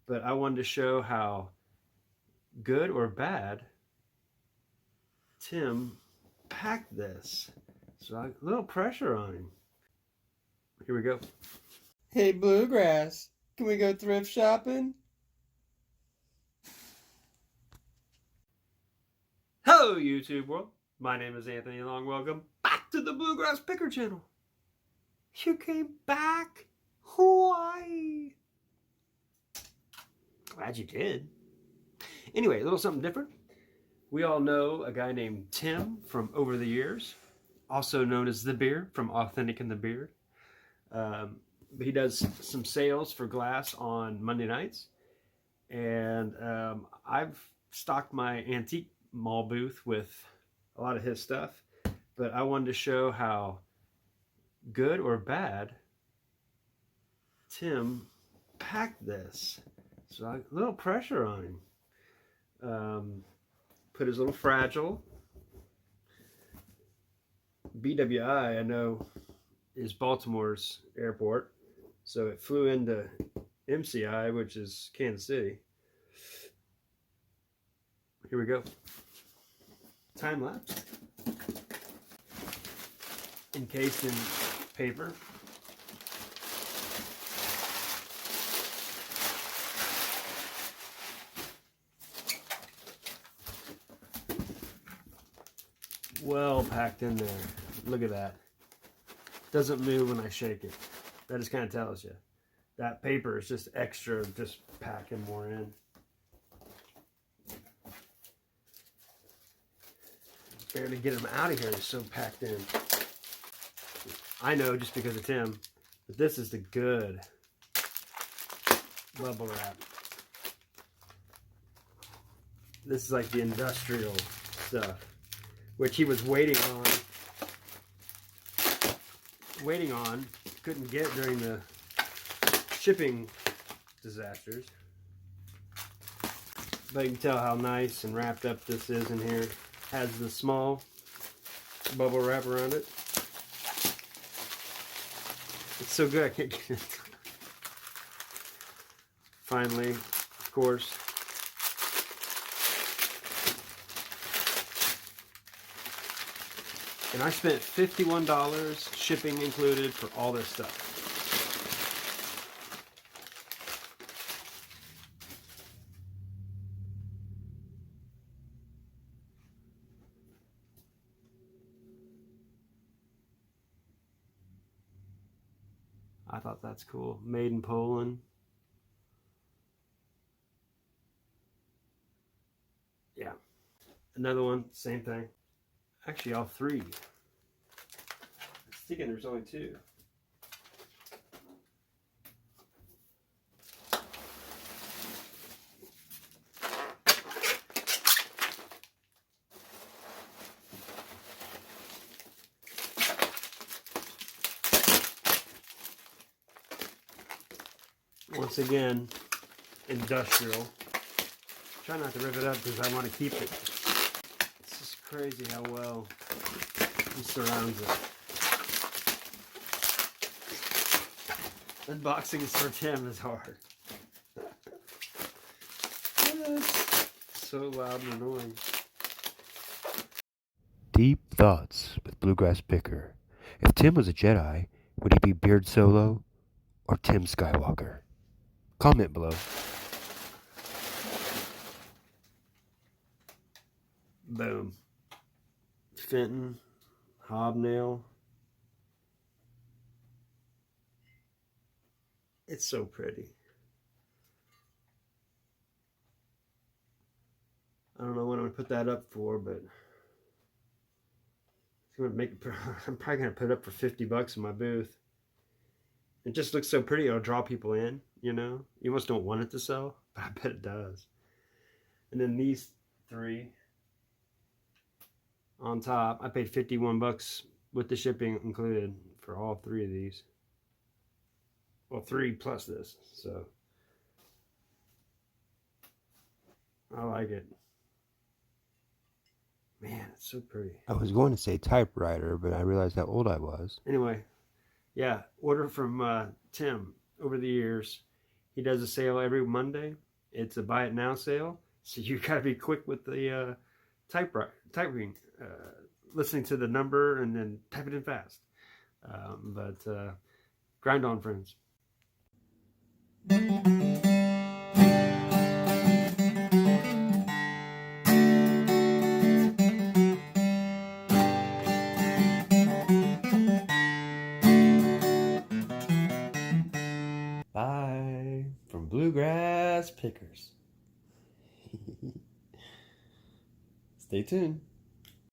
but I wanted to show how good or bad Tim packed this. So a little pressure on him. Here we go. Hey, Bluegrass, can we go thrift shopping? Hello, YouTube world. My name is Anthony Long. Welcome back to the Bluegrass Picker channel. You came back? Why? Glad you did. Anyway, a little something different. We all know a guy named Tim from Over the Years, also known as The Beard from Authentic and the Beard. He does some sales for glass on Monday nights. And I've stocked my antique mall booth with a lot of his stuff. But I wanted to show how good or bad Tim packed this. So a little pressure on him. Put his little fragile. BWI, I know, is Baltimore's airport. So it flew into MCI, which is Kansas City. Here we go. Time lapse. Encased in paper. Well packed in there. Look at that. Doesn't move when I shake it. That just kind of tells you. That paper is just extra, just packing more in. Barely get them out of here. They're so packed in. I know just because of Tim, but this is the good bubble wrap. This is like the industrial stuff, which he was waiting on, couldn't get during the shipping disasters. But you can tell how nice and wrapped up this is in here. Has the small bubble wrap around it. It's so good I can't get it. Finally, of course, and I spent $51 shipping included for all this stuff. I thought that's cool. Made in Poland. Yeah. Another one, same thing. Actually, all three. I was thinking there's only two. Once again, industrial. Try not to rip it up because I want to keep it. It's just crazy how well he surrounds it. Unboxing for Tim is hard. It's so loud and annoying. Deep Thoughts with Bluegrass Picker. If Tim was a Jedi, would he be Beard Solo or Tim Skywalker? Comment below. Boom. Fenton, hobnail. It's so pretty. I don't know what I'm going to put that up for, but it's going to make it, I'm probably going to put it up for $50 in my booth. It just looks so pretty. It'll draw people in, you know. You almost don't want it to sell, but I bet it does. And then these three on top, I paid $51 with the shipping included for all three of these. Well, 3 plus this, so I like it. Man, it's so pretty. I was going to say typewriter, but I realized how old I was. Anyway, yeah, order from Tim Over the Years. He does a sale every Monday. It's a buy it now sale, so you gotta be quick with the typing, listening to the number and then type it in fast. But grind on, friends. Bye from Bluegrass Pickers. Stay tuned.